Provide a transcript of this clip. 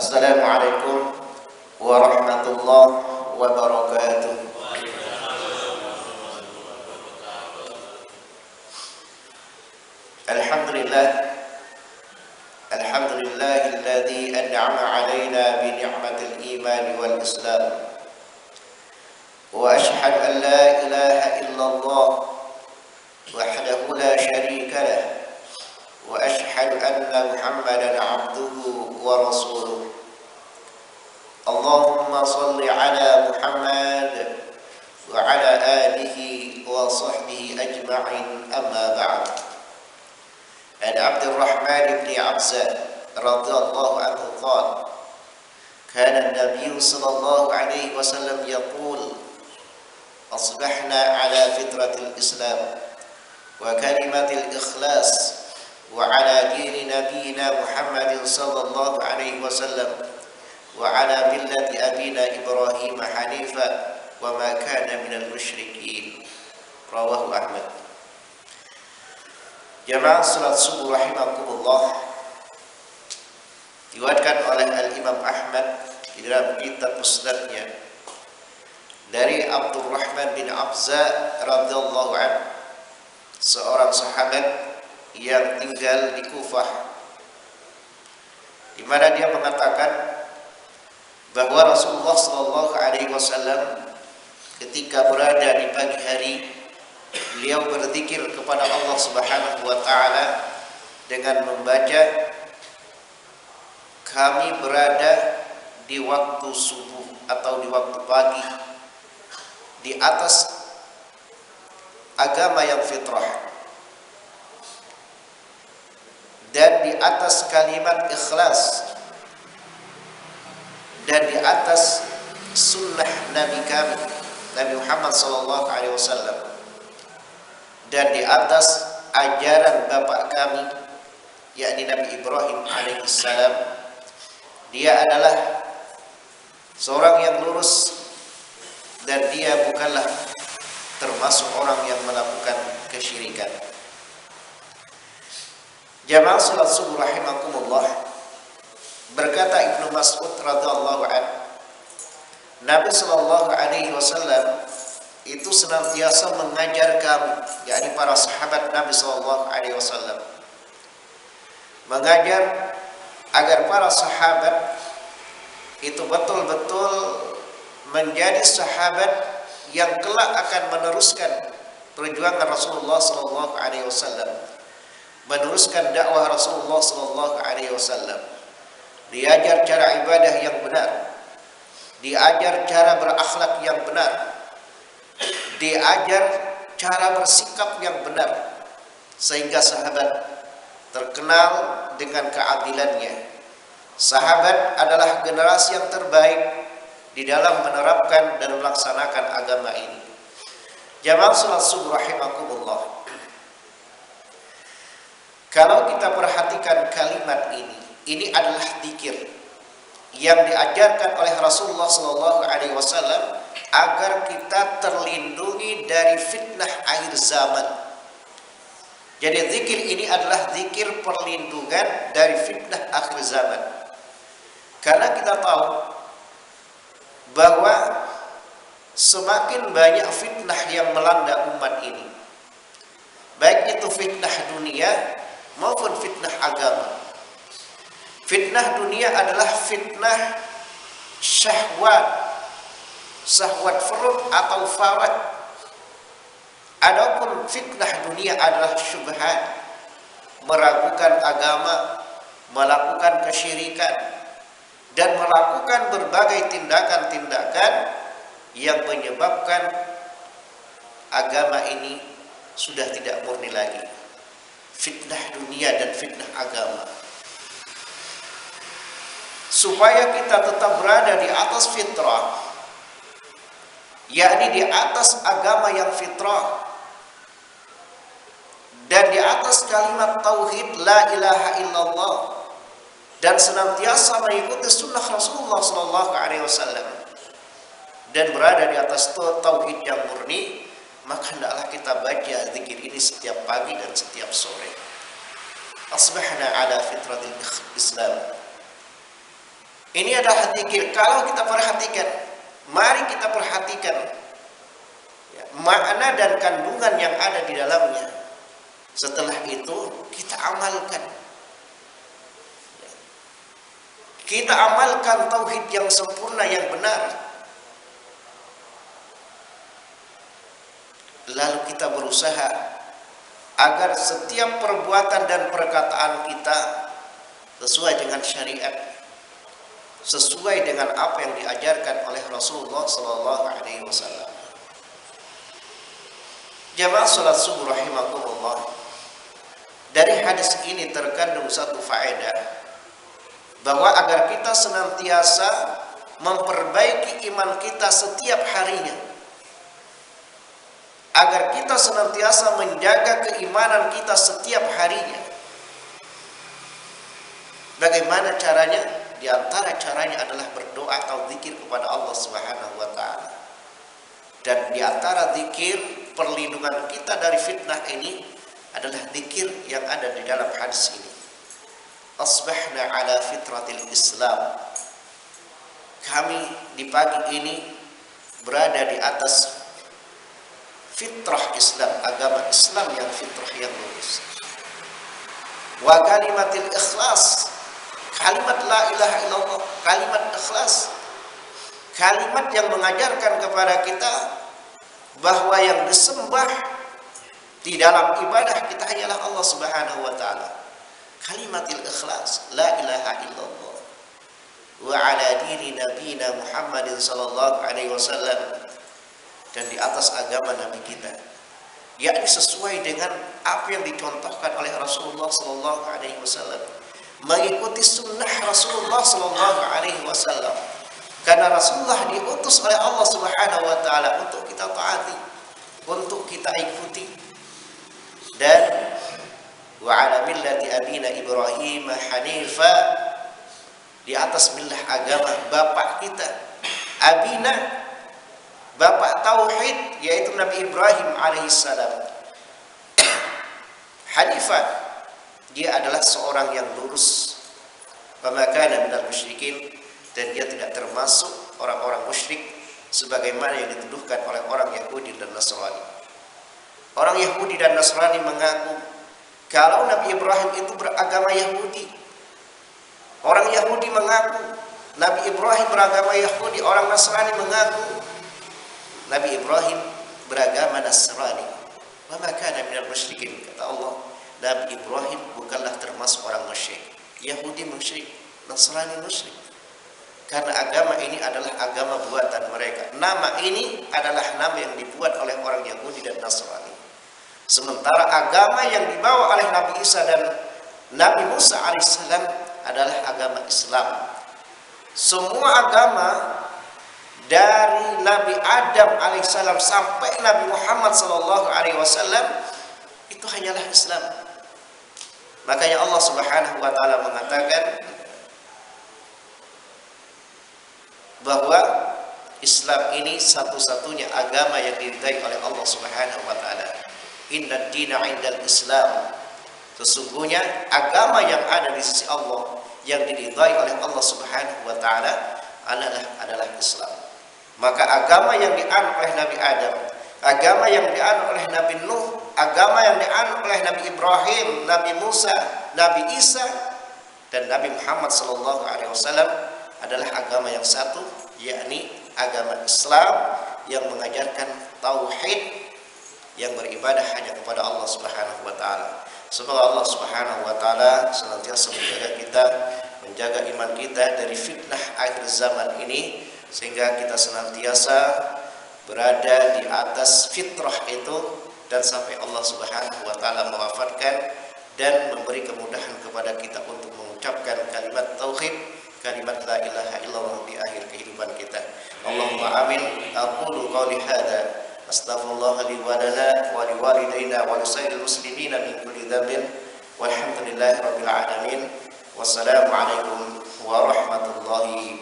Assalamualaikum warahmatullahi wabarakatuh. Alhamdulillah, alhamdulillahilladzi an'ama 'alaina bi ni'matil iman wal islam. Wa ashhadu an la ilaha illallah wahdahu la syarika lah. Wa ashhadu anna Muhammadan 'abduhu wa rasuluh. Allahumma shalli 'ala Muhammad wa 'ala alihi wa sahbihi ajma'in, amma ba'd. An Abdurrahman bin Abza radhiyallahu anhu qala kana an-nabiy sallallahu alaihi wasallam yaqul asbahna ala fitratil islam wa kalimatil ikhlas wa ala dini nabiyina Muhammadin sallallahu alaihi wasallam wa ala millati abina Ibrahim hanifa wa ma kana minal musyrikin. Rawahu Ahmad. Jamaah salat subuh rahimakumullah, diriwayatkan oleh Al-Imam Ahmad di dalam kitab Musnadnya dari Abdurrahman bin Abza radhiyallahu anhu, seorang sahabat yang tinggal di Kufah, di mana dia mengatakan bahwa Rasulullah sallallahu alaihi wasallam ketika berada di pagi hari, beliau berzikir kepada Allah Subhanahu wa taala dengan membaca, kami berada di waktu subuh atau di waktu pagi di atas agama yang fitrah dan di atas kalimat ikhlas dan di atas sunnah Nabi kami, Nabi Muhammad sallallahu alaihi wasallam, dan di atas ajaran bapak kami, yakni Nabi Ibrahim alaihissalam. Dia adalah seorang yang lurus dan dia bukanlah termasuk orang yang melakukan kesyirikan. Jamaah salat subuh rahimakumullah, berkata Ibnu Mas'ud radhiyallahu anhu, Nabi sallallahu alaihi wasallam itu senantiasa mengajar kami, yakni para sahabat Nabi sallallahu alaihi wasallam, mengajar agar para sahabat itu betul-betul menjadi sahabat yang kelak akan meneruskan perjuangan Rasulullah sallallahu alaihi wasallam, meneruskan dakwah Rasulullah sallallahu alaihi wasallam. Diajar cara ibadah yang benar, diajar cara berakhlak yang benar, diajar cara bersikap yang benar, sehingga sahabat terkenal dengan keadilannya. Sahabat adalah generasi yang terbaik di dalam menerapkan dan melaksanakan agama ini. Jamaah salat subuh rahimakumullah, kalau kita perhatikan kalimat ini adalah zikir yang diajarkan oleh Rasulullah sallallahu alaihi wasallam agar kita terlindungi dari fitnah akhir zaman. Jadi zikir ini adalah zikir perlindungan dari fitnah akhir zaman. Karena kita tahu bahwa semakin banyak fitnah yang melanda umat ini, baik itu fitnah dunia maupun fitnah agama. Fitnah dunia adalah fitnah syahwat, syahwat furud atau farad. Adapun fitnah dunia adalah syubhat, meragukan agama, melakukan kesyirikan, dan melakukan berbagai tindakan-tindakan yang menyebabkan agama ini sudah tidak murni lagi. Fitnah dunia dan fitnah agama. Supaya kita tetap berada di atas fitrah, yakni di atas agama yang fitrah dan di atas kalimat tauhid la ilaha illallah, dan senantiasa mengikuti sunnah Rasulullah sallallahu alaihi wasallam dan berada di atas tauhid yang murni, maka hendaklah kita baca zikir ini setiap pagi dan setiap sore. Asbahna ala fitratil Islam Ini adalah zikir. Kalau kita perhatikan, mari kita perhatikan ya, makna dan kandungan yang ada di dalamnya. Setelah itu kita amalkan. Kita amalkan tauhid yang sempurna, yang benar. Lalu kita berusaha agar setiap perbuatan dan perkataan kita sesuai dengan syariat, sesuai dengan apa yang diajarkan oleh Rasulullah sallallahu alaihi wasallam. Jamaah salat subuh rahimakumullah. Dari hadis ini terkandung satu faedah, bahwa agar kita senantiasa memperbaiki iman kita setiap harinya, agar kita senantiasa menjaga keimanan kita setiap harinya. Bagaimana caranya? Di antara caranya adalah berdoa atau zikir kepada Allah Subhanahu wa taala. Dan di antara zikir perlindungan kita dari fitnah ini adalah zikir yang ada di dalam hadis ini. Asbahna ala fitratil Islam. Kami di pagi ini berada di atas fitrah Islam, agama Islam yang fitrah, yang lurus. Wa kalimatil ikhlas, kalimat la ilaha illallah, kalimat ikhlas, kalimat yang mengajarkan kepada kita bahwa yang disembah di dalam ibadah kita hanyalah Allah Subhanahu wa taala. Kalimatil ikhlas, la ilaha illallah wa ala dini nabiyina Muhammadin sallallahu alaihi wasallam, dan di atas agama Nabi kita, yakni sesuai dengan apa yang dicontohkan oleh Rasulullah sallallahu alaihi wasallam, mengikuti sunnah Rasulullah sallallahu alaihi wasallam, karena Rasulullah diutus oleh Allah Subhanahu wa taala untuk kita taati, untuk kita ikuti. Dan wa ala millati abina Ibrahim hanifa, di atas millah agama bapak kita abina, bapak tauhid, yaitu Nabi Ibrahim alaihissalam. Hanifah, dia adalah seorang yang lurus. Wa ma kana minal musyrikin, dan dia tidak termasuk orang-orang musyrik sebagaimana yang dituduhkan oleh orang Yahudi dan Nasrani. Orang Yahudi dan Nasrani mengaku kalau Nabi Ibrahim itu beragama Yahudi. Orang Yahudi mengaku Nabi Ibrahim beragama Yahudi. Orang Nasrani mengaku Nabi Ibrahim beragama Nasrani. Wa ma kana minal musyrikin, kata Allah, Nabi Ibrahim bukanlah termasuk orang musyrik. Yahudi musyrik, Nasrani musyrik. Karena agama ini adalah agama buatan mereka. Nama ini adalah nama yang dibuat oleh orang Yahudi dan Nasrani. Sementara agama yang dibawa oleh Nabi Isa dan Nabi Musa alaihissalam adalah agama Islam. Semua agama dari Nabi Adam alaihissalam sampai Nabi Muhammad sallallahu alaihi wasallam itu hanyalah Islam. Makanya Allah Subhanahu wa taala mengatakan bahwa Islam ini satu-satunya agama yang diridai oleh Allah Subhanahu wa taala. Inna dina 'indal Islam. Sesungguhnya agama yang ada di sisi Allah yang diridai oleh Allah Subhanahu wa taala adalah Islam. Maka agama yang dianut oleh Nabi Adam, agama yang dianut oleh Nabi Nuh, agama yang dianut oleh Nabi Ibrahim, Nabi Musa, Nabi Isa, dan Nabi Muhammad sallallahu alaihi wasallam adalah agama yang satu, yakni agama Islam yang mengajarkan tauhid, yang beribadah hanya kepada Allah Subhanahu wa taala. Semoga Allah Subhanahu wa taala senantiasa menjaga kita, menjaga iman kita dari fitnah akhir zaman ini, sehingga kita senantiasa berada di atas fitrah itu, dan sampai Allah Subhanahu wa taala mewafatkan dan memberi kemudahan kepada kita untuk mengucapkan kalimat tauhid, kalimat la ilaha illallah di akhir kehidupan kita. Allahumma amin. Aqulu qawli hadza astaghfirullah li wa lana wa li walidayna wa li sairil muslimina min kulli dhanbin walhamdulillahi rabbil alamin. Wassalamu alaikum warahmatullahi